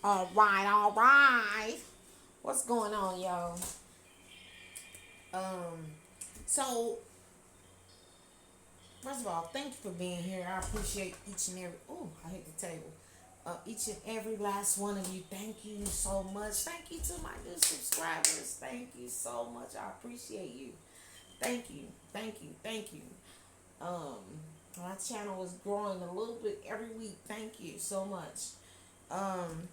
All right. What's going on, y'all? Um, so first of all, thank you for being here. I appreciate each and every. Oh, I hit the table. Each and every last one of you. Thank you so much. Thank you to my new subscribers. Thank you so much. I appreciate you. Thank you. Thank you. Thank you. Um, my channel is growing a little bit every week. Thank you so much. Um,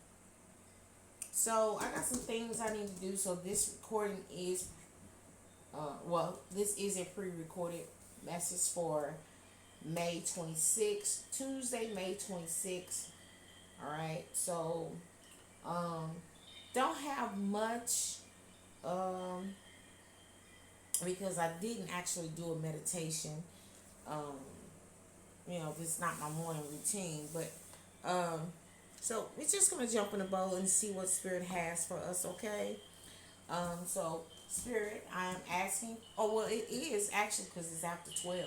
so I got some things I need to do. So this recording is this is a pre-recorded message for May 26th, Tuesday, May 26th. All right, so um, don't have much um, because I didn't actually do a meditation. Um, this is not my morning routine, but um, so we're just gonna jump in the bowl and see what Spirit has for us. Okay. So Spirit, I am asking. Oh well, it is actually because it's after 12.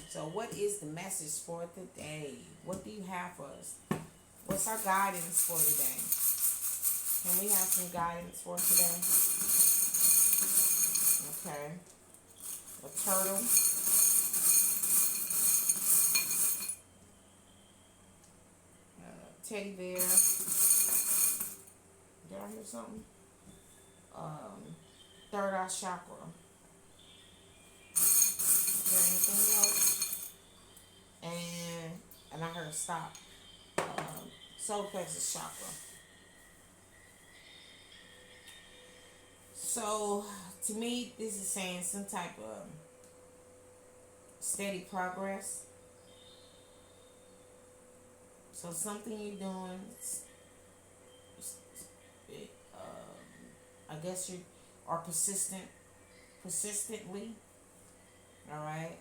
So what is the message for today? What do you have for us? What's our guidance for today? Can we have some guidance for today? Okay. A turtle. Teddy bear. Did I hear something? Third eye chakra. Is there anything else? And I heard stop. Solar plexus chakra. So to me, this is saying some type of steady progress. So something you're doing, I guess you are persistently. All right.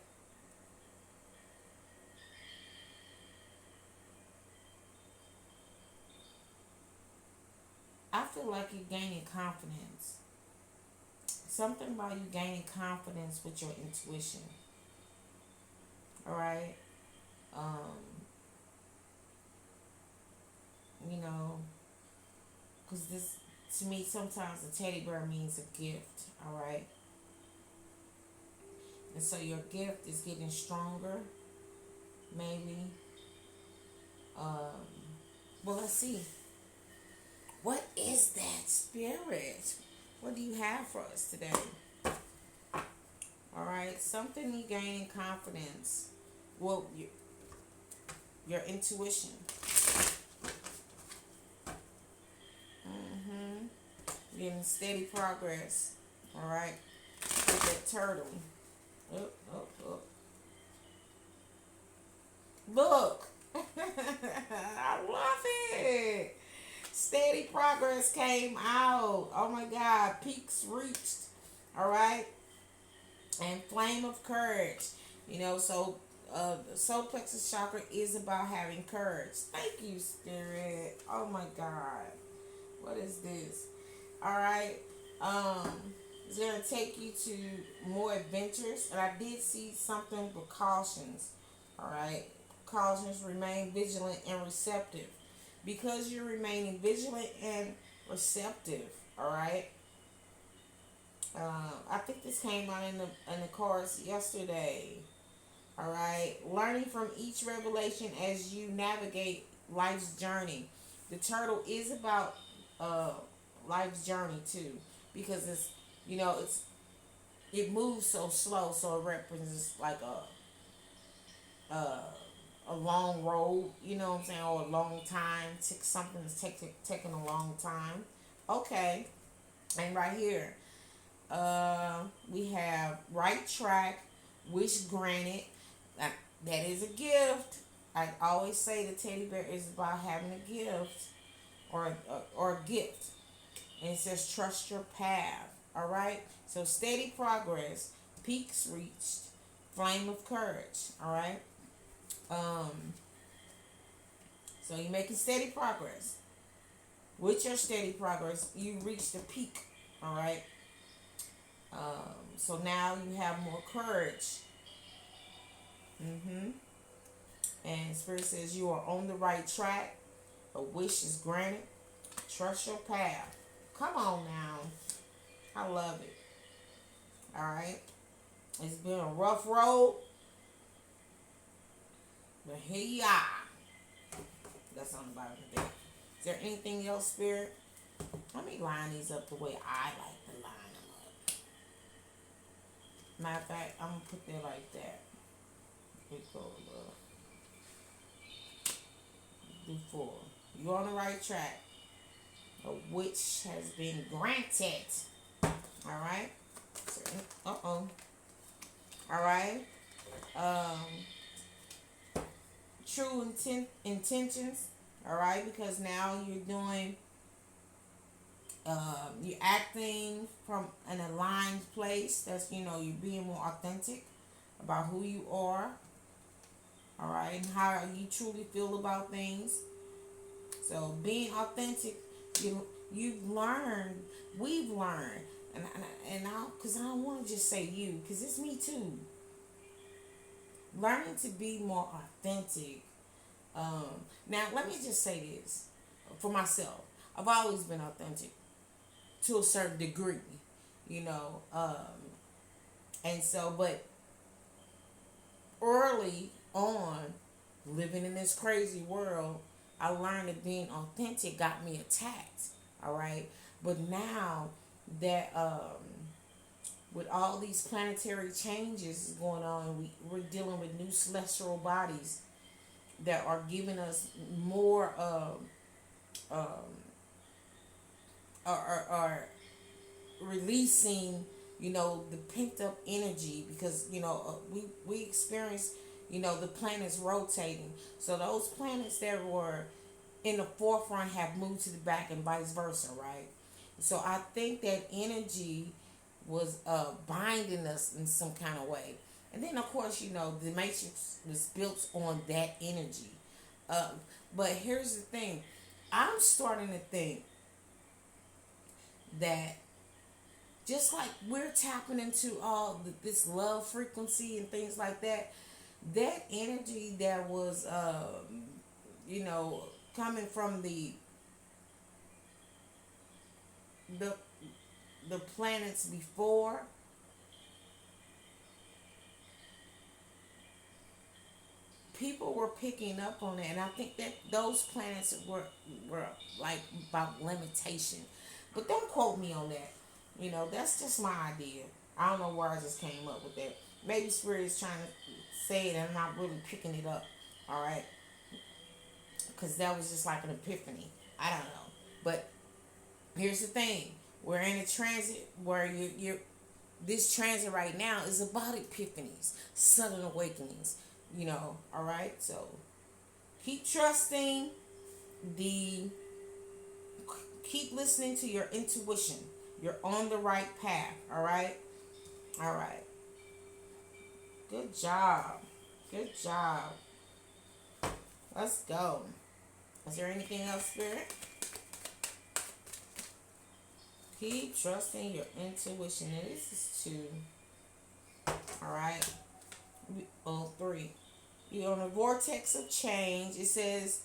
I feel like you're gaining confidence. Something about you gaining confidence with your intuition. All right. Um, you know, because this to me sometimes a teddy bear means a gift. All right. And so your gift is getting stronger. Maybe. Um, well, let's see. What is that spirit? What do you have for us today? All right, something you gaining confidence. Well, your intuition. Mm-hmm. Getting steady progress. All right, with that turtle. Up. Look, I love it. Steady progress came out. Oh my God, peaks reached. All right, and flame of courage. So the solar plexus chakra is about having courage. Thank you, Spirit. Oh my God, what is this? All right, um, it's gonna take you to more adventures, and I did see something with cautions. All right, cautions: remain vigilant and receptive, because you're remaining vigilant and receptive. All right. I think this came out in the course yesterday. All right, learning from each revelation as you navigate life's journey. The turtle is about uh, life's journey too, because it moves so slow, so it represents like a a long road. You know what I'm saying, or a long time. Something that's taking a long time. Okay, and right here, we have right track, wish granted. That, that is a gift. I always say the teddy bear is about having a gift or a gift. And it says trust your path. All right. So steady progress, peaks reached, flame of courage. All right. Um. So you're making steady progress. With your steady progress, you reach the peak. All right. So now you have more courage. Mm-hmm. And Spirit says you are on the right track. A wish is granted. Trust your path. Come on now. I love it. All right. It's been a rough road, but here you are. That's on the bottom of the day. Is there anything else, Spirit? Let me line these up the way I like to line them up. Matter of fact, I'm going to put that like that. We go, do 4. You're on the right track. A wish has been granted. All right. Uh-oh. All right. True intentions. All right, because now you're doing, you're acting from an aligned place. That's, you're being more authentic about who you are. All right, and how you truly feel about things. So being authentic, you've learned, we've learned, and now, because I don't want to just say you, because it's me too. Learning to be more authentic. Now, let me just say this for myself. I've always been authentic to a certain degree, you know. And so, but early on, living in this crazy world, I learned that being authentic got me attacked. All right, but now that with all these planetary changes going on, we're dealing with new celestial bodies that are giving us more um, are releasing, the pent up energy, because we experience, the planets rotating. So those planets that were in the forefront have moved to the back, and vice versa, right? So I think that energy was binding us in some kind of way. And then, of course, the matrix was built on that energy. Uh, but here's the thing, I'm starting to think that just like we're tapping into all this love frequency and things like that, that energy that was, you know, coming from the the planets before, people were picking up on it, and I think that those planets were like about limitation. But don't quote me on that. That's just my idea. I don't know where I just came up with that. Maybe Spirit is trying to say it and I'm not really picking it up. All right, because that was just like an epiphany. I don't know, but here's the thing: we're in a transit where you're this transit right now is about epiphanies, sudden awakenings. All right. So keep trusting the, keep listening to your intuition. You're on the right path. All right. All right. Good job. Good job. Let's go. Is there anything else, Spirit? Keep trusting your intuition. And this is 2. All right. Oh, 3. You're on a vortex of change. It says,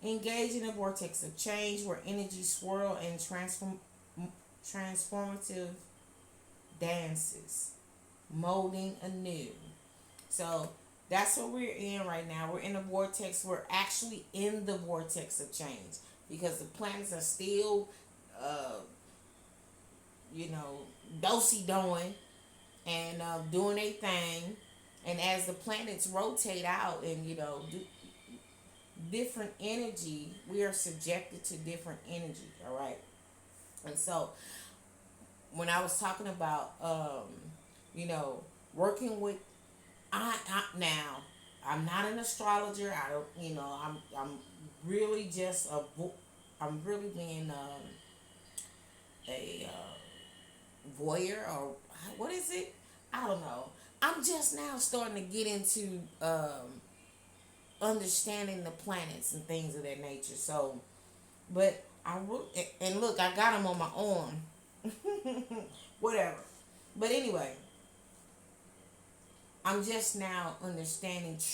engage in a vortex of change where energy swirl and transformative dances, molding anew. So that's what we're in right now. We're in a vortex. We're actually in the vortex of change because the planets are still, uh, you know, dosy doing and doing a thing. And as the planets rotate out and, do different energy, we are subjected to different energy, all right? And so when I was talking about, you know, working with, now, I'm not an astrologer. I don't, I'm really just I'm really being a voyeur, or what is it? I don't know. I'm just now starting to get into understanding the planets and things of that nature. So, but and look, I got them on my arm. Whatever. But anyway, I'm just now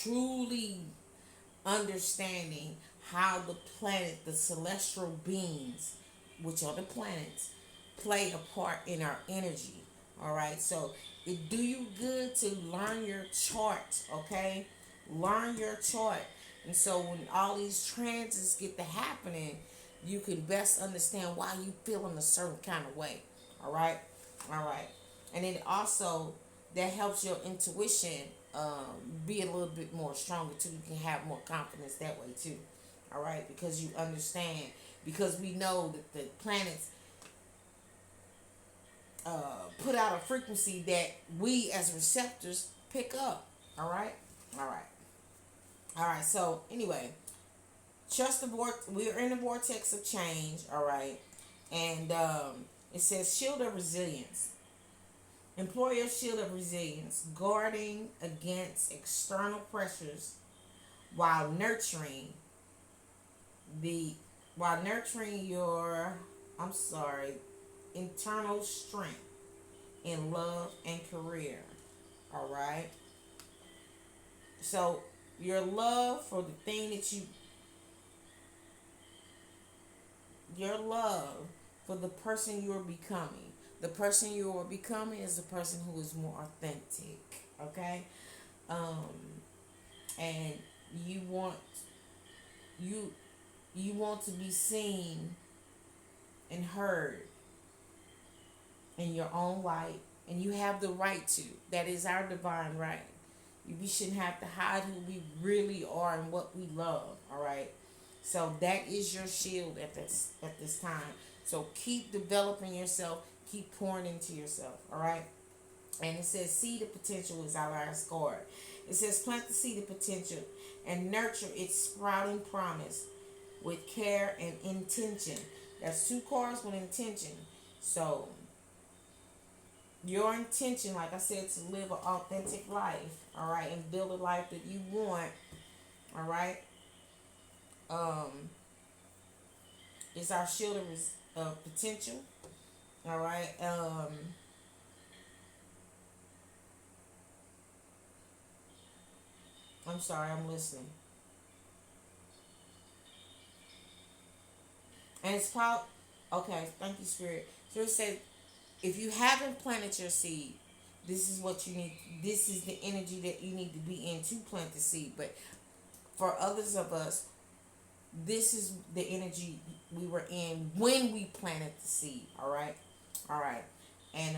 truly understanding how the planet, the celestial beings, which are the planets, play a part in our energy. All right, so it do you good to learn your chart. Okay, learn your chart, and so when all these transits get to happening, you can best understand why you feel in a certain kind of way. All right, all right, and then also that helps your intuition be a little bit more stronger too. You can have more confidence that way too. All right, because you understand, because we know that the planets put out a frequency that we as receptors pick up. All right, all right, all right. So anyway, trust the we're in the vortex of change. All right, and it says shield of resilience. Employ your shield of resilience, guarding against external pressures while nurturing the while nurturing your internal strength in love and career. All right. So your love for the thing that your love for the person you are becoming. The person you are becoming is the person who is more authentic. Okay. Um, and you want you you want to be seen and heard in your own light, and you have the right to. That is our divine right. We shouldn't have to hide who we really are and what we love. All right. So that is your shield at this time. So keep developing yourself. Keep pouring into yourself. All right. And it says, "See the potential" is our last card. It says, "Plant the seed of potential and nurture its sprouting promise with care and intention." That's two cards with intention. So your intention, like I said, to live an authentic life, all right, and build a life that you want, all right, um, is our shield of potential, all right. I'm sorry, I'm listening, and it's probably okay. Thank you, Spirit. So it said, if you haven't planted your seed, this is what you need. This is the energy that you need to be in to plant the seed. But for others of us, this is the energy we were in when we planted the seed. All right, all right. And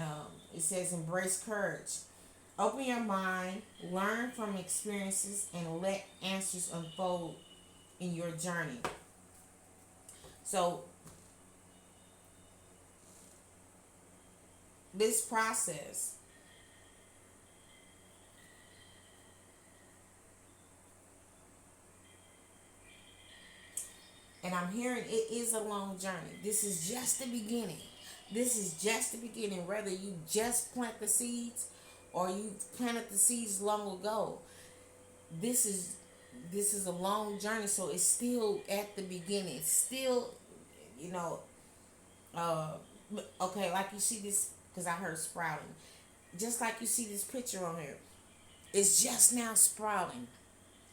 it says, embrace courage. Open your mind, learn from experiences, and let answers unfold in your journey. So this process, and I'm hearing it is a long journey. This is just the beginning. This is just the beginning. Whether you just plant the seeds or you planted the seeds long ago, this is this is a long journey. So it's still at the beginning. It's still, you know, uh, okay. Like you see this, because I heard sprouting. Just like you see this picture on here, it's just now sprouting.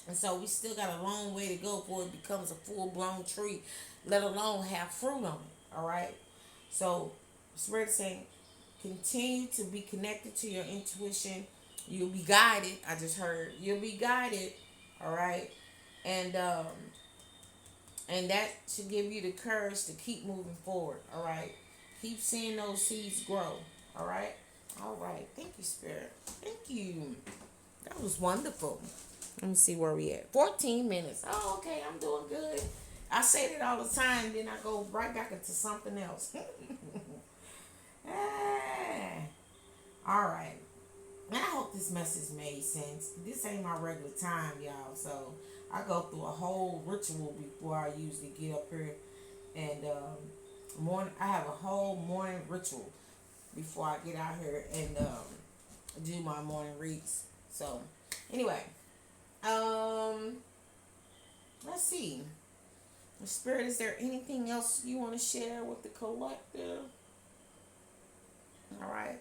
And so we still got a long way to go before it becomes a full blown tree, let alone have fruit on it. All right. So Spirit is saying, continue to be connected to your intuition. You'll be guided. I just heard you'll be guided. All right. And that should give you the courage to keep moving forward. All right. Keep seeing those seeds grow. All right. All right. Thank you, Spirit. Thank you. That was wonderful. Let me see where we at. 14 minutes. Oh, okay. I'm doing good. I say that all the time, then I go right back into something else. Ah, all right. And I hope this message made sense. This ain't my regular time, y'all. So I go through a whole ritual before I usually get up here. And morning, I have a whole morning ritual before I get out here and do my morning reads. So anyway, um, let's see. Spirit, is there anything else you want to share with the collective? All right.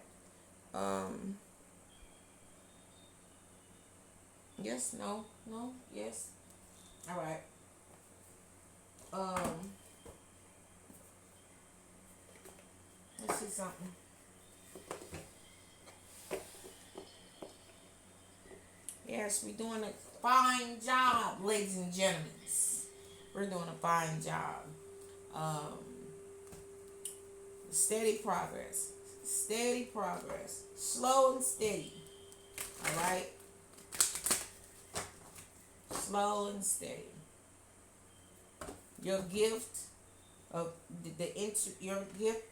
Um, yes, no, no, yes. All right. Um, let's see something. Yes, we're doing a fine job, ladies and gentlemen. We're doing a fine job. Um, steady progress. Steady progress. Slow and steady. All right? Slow and steady. Your gift of your gift,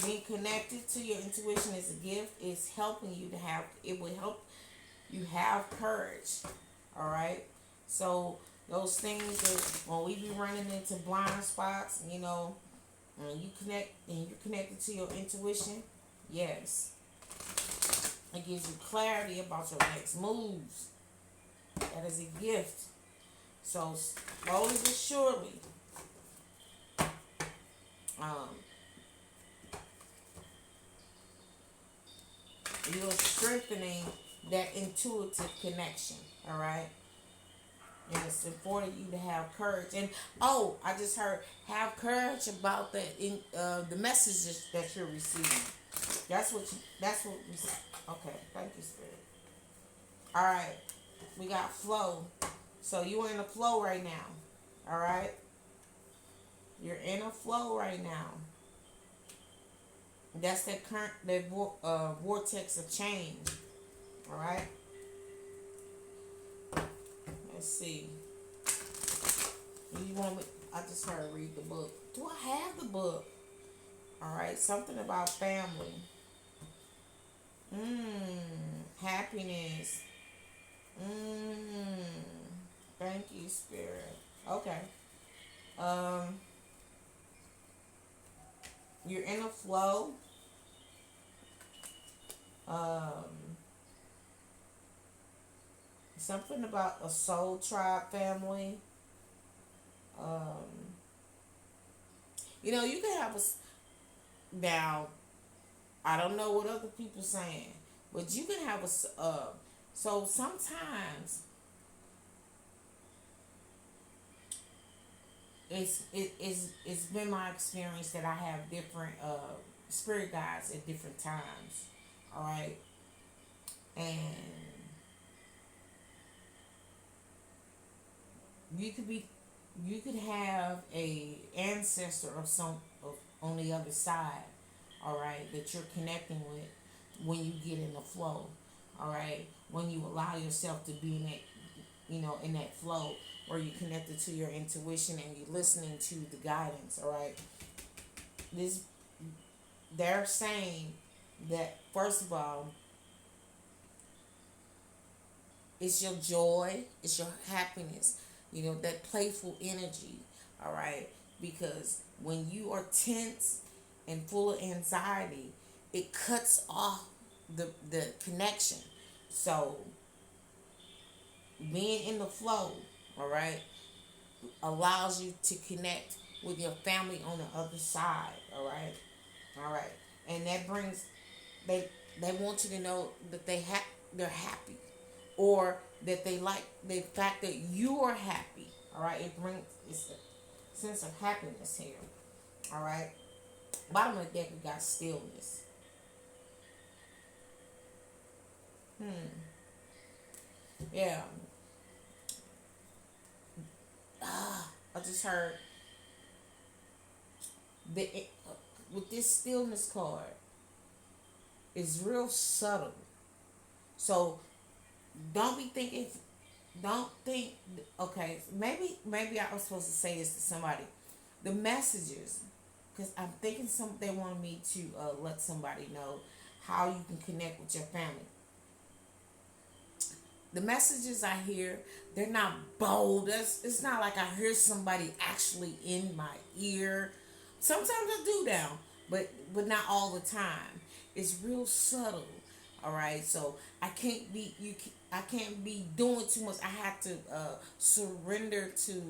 being connected to your intuition is a gift. Is helping you to have. It will help you have courage. All right. So those things that when we be running into blind spots, when you connect and you're connected to your intuition, yes, it gives you clarity about your next moves. That is a gift. So slowly but surely, um, you're strengthening that intuitive connection. All right. And it's important you to have courage. And oh, I just heard have courage about the messages that you're receiving. That's what we. Okay, thank you, Spirit. All right, we got flow. So you're in a flow right now. All right, you're in a flow right now. That's that current vortex of change. All right. Let's see. You want me? I just heard read the book. Do I have the book? All right. Something about family. Happiness. Mmm. Thank you, Spirit. Okay. Um. You're in a flow. Um. Something about a soul tribe family. Um. You can have now. I don't know what other people saying, but you can have so sometimes it's been my experience that I have different spirit guides at different times. All right, and you could be you could have a ancestor on the other side. All right, that you're connecting with when you get in the flow. All right, when you allow yourself to be in that in that flow where you're connected to your intuition and you're listening to the guidance. All right, this they're saying that first of all, it's your joy, it's your happiness, that playful energy. All right, because when you are tense and full of anxiety, it cuts off the connection. So being in the flow, all right, allows you to connect with your family on the other side. All right, and that brings they they want you to know that they're happy, or that they like the fact that you are happy. All right, it's a sense of happiness here. All right, bottom of the deck we got stillness. Yeah, I just heard that with this stillness card, it's real subtle. So don't be thinking. Don't think. Okay, maybe I was supposed to say this to somebody. The messages, because I'm thinking they wanted me to let somebody know how you can connect with your family. The messages I hear, they're not bold. It's not like I hear somebody actually in my ear. Sometimes I do now, but not all the time. It's real subtle. All right, so I can't be doing too much. I have to surrender to.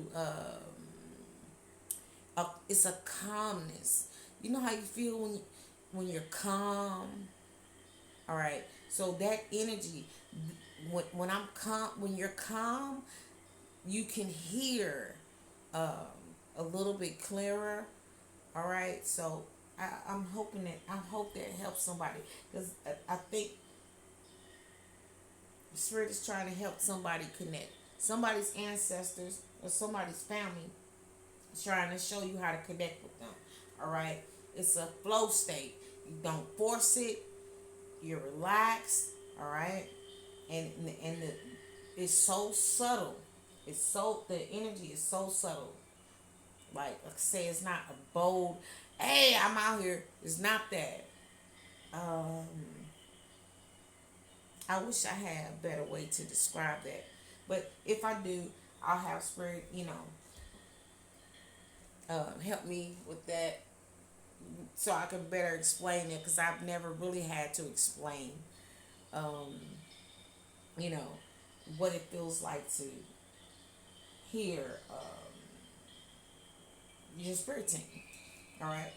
It's a calmness. You know how you feel when you're calm. All right, so that energy, when I'm calm, when you're calm, you can hear. a little bit clearer. All right, so I hope that helps somebody because I think the spirit is trying to help somebody connect. Somebody's ancestors or somebody's family is trying to show you how to connect with them. All right, it's a flow state. You don't force it. You're relaxed. All right, and it's so subtle. It's so the energy is so subtle. Like I say, it's not a bold. Hey, I'm out here. It's not that. Um, I wish I had a better way to describe that. But if I do, I'll have spirit, help me with that so I can better explain it because I've never really had to explain, um, you know, what it feels like to hear your spirit team. All right.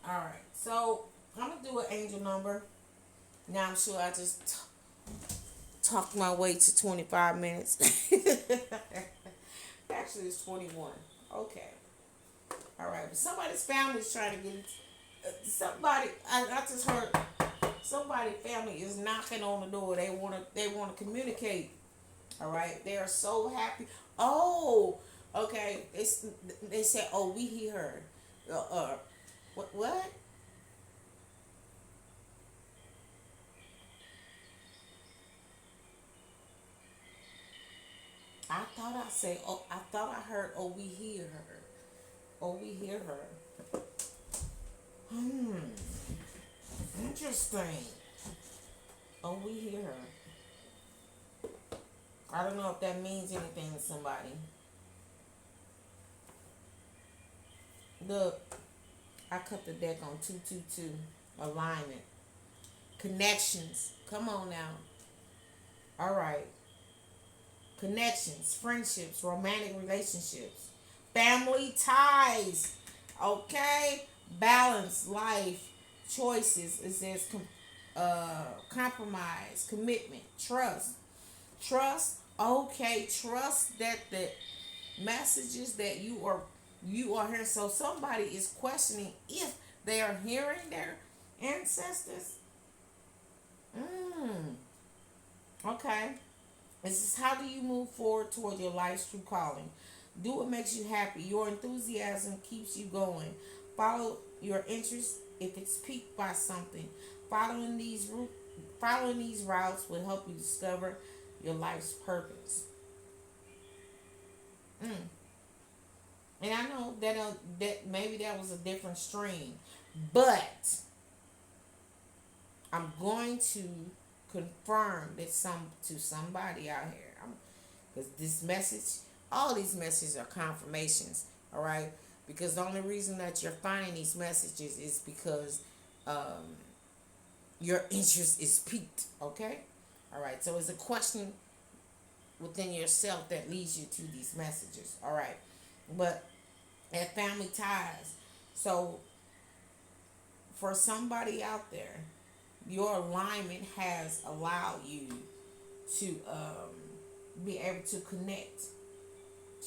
All right. So I'm going to do an angel number. Now I'm sure I just talked my way to 25 minutes. Actually, it's 21. Okay. All right. But somebody's family is trying to get it. I just heard somebody family is knocking on the door. They want to communicate. All right. They are so happy. Oh, okay. They said, oh, we hear her. What? I thought I heard, oh, we hear her. Oh, we hear her. Hmm. Interesting. Oh, we hear her. I don't know if that means anything to somebody. Look, I cut the deck on 222. Alignment. Connections. Come on now. All right. Connections, friendships, romantic relationships, family ties. Okay? Balance, life, choices. It says compromise, commitment, trust. Trust, okay, trust that the messages that you are hearing. So somebody is questioning if they are hearing their ancestors. Mm, okay. This is how do you move forward toward your life's true calling? Do what makes you happy. Your enthusiasm keeps you going. Follow your interest if it's piqued by something. Following these route, following these routes will help you discover your life's purpose. Mm. And I know that maybe that was a different stream, but I'm going to confirm that somebody out here, because this message, all these messages are confirmations. All right, because the only reason that you're finding these messages is because um, your interest is piqued. Okay, all right. So it's a question within yourself that leads you to these messages. All right, but at family ties. So for somebody out there, your alignment has allowed you to be able to connect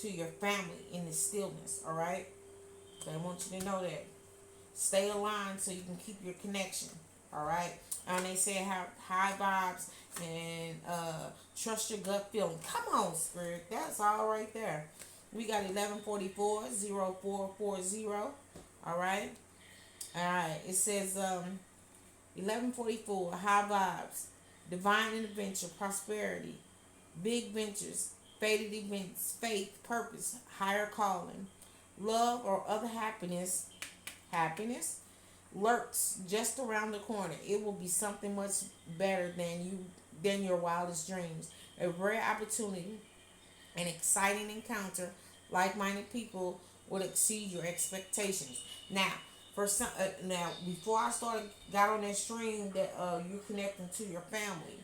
to your family in the stillness. All right. So I want you to know that. Stay aligned so you can keep your connection. All right. And they say have high vibes and trust your gut feeling. Come on, spirit. That's all right there. We got 1144-0440. All right. All right. It says 1144 high vibes, divine intervention, prosperity, big ventures, fated events, faith, purpose, higher calling, love or other happiness lurks just around the corner. It will be something much better than your wildest dreams. A rare opportunity, an exciting encounter, like-minded people will exceed your expectations. Now, now before I started got on that stream that you're connecting to your family,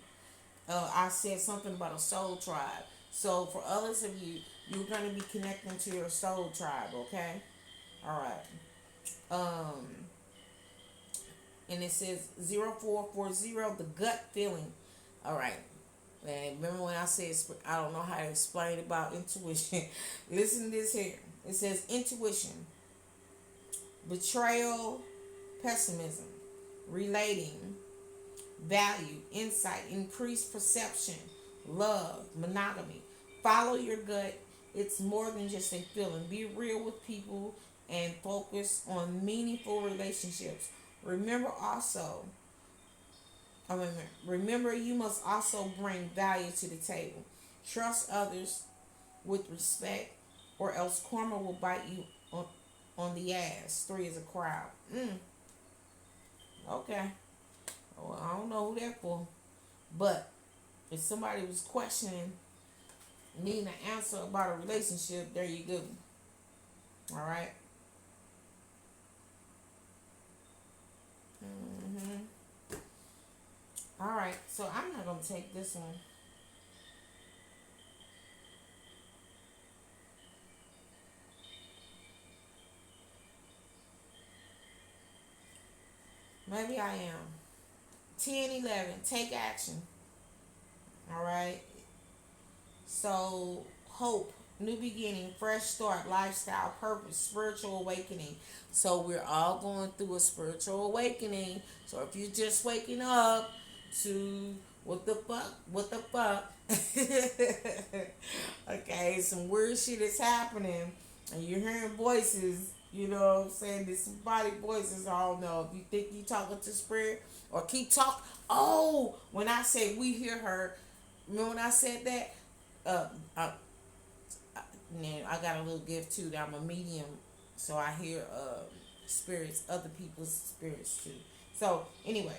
I said something about a soul tribe. So for others of you, you're going to be connecting to your soul tribe. Okay, all right. Um, and it says 0440, the gut feeling. All right. And remember when I said I don't know how to explain about intuition. Listen to this here. It says intuition, betrayal, pessimism, relating, value, insight, increased perception, love, monogamy. Follow your gut. It's more than just a feeling. Be real with people and focus on meaningful relationships. Remember also, I mean, remember you must also bring value to the table. Trust others with respect, or else karma will bite you on the ass. Three is a crowd. Okay. Well, I don't know who that for, but if somebody was questioning, needing an answer about a relationship, there you go. All right. Mm-hmm. All right. So I'm not gonna take this one. Maybe I am. 10, 11. Take action. All right. So, hope, new beginning, fresh start, lifestyle, purpose, spiritual awakening. So, we're all going through a spiritual awakening. So, if you're just waking up to what the fuck, okay, some weird shit is happening, and you're hearing voices, you know what I'm saying? There's some body voices, I don't know. If you think you talking to spirit or keep talking. Oh, when I say we hear her, remember when I said that? uh, I, I got a little gift too. That I'm a medium, so I hear spirits, other people's spirits too. So anyway,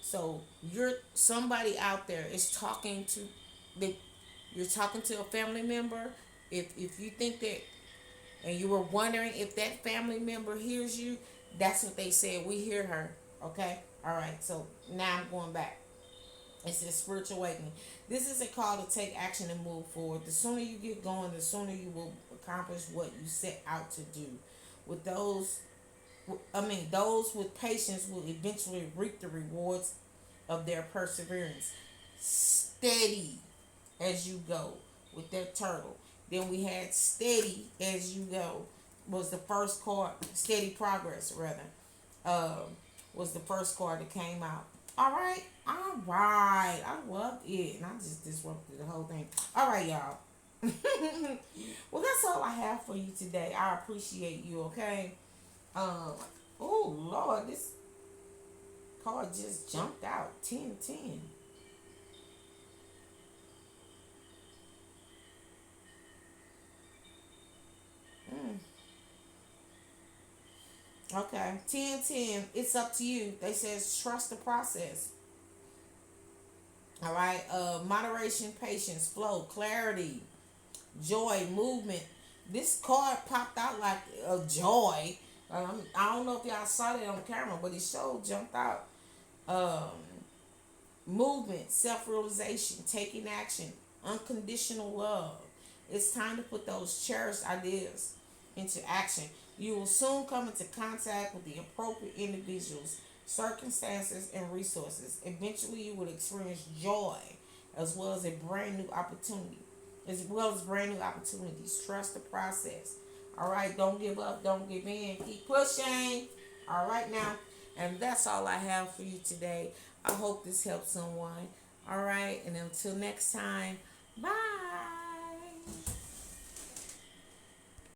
so you're somebody out there is talking to that. You're talking to a family member. If you think that, and you were wondering if that family member hears you, that's what they said. We hear her. Okay. All right. So now I'm going back. It's a spiritual awakening. This is a call to take action and move forward. The sooner you get going, the sooner you will accomplish what you set out to do. With those, those with patience will eventually reap the rewards of their perseverance. Steady as you go with that turtle. Then we had steady as you go was the first card. Steady progress rather. Was the first card that came out. All right, all right. I loved it, and I just disrupted the whole thing. All right, y'all. Well, that's all I have for you today. I appreciate you. Okay. Um. Oh Lord, this card just jumped out. 10-10. Mm. Okay. 10-10. It's up to you. They says trust the process. All right. Moderation, patience, flow, clarity, joy, movement. This card popped out like a joy. I don't know if y'all saw that on camera, but it showed jumped out. Um, movement, self realization, taking action, unconditional love. It's time to put those cherished ideas into action. You will soon come into contact with the appropriate individuals, circumstances, and resources. Eventually, you will experience joy as well as a brand new opportunity, as well as brand new opportunities. Trust the process. All right, don't give up, don't give in, keep pushing. All right, now, and that's all I have for you today. I hope this helps someone. All right, and until next time, bye.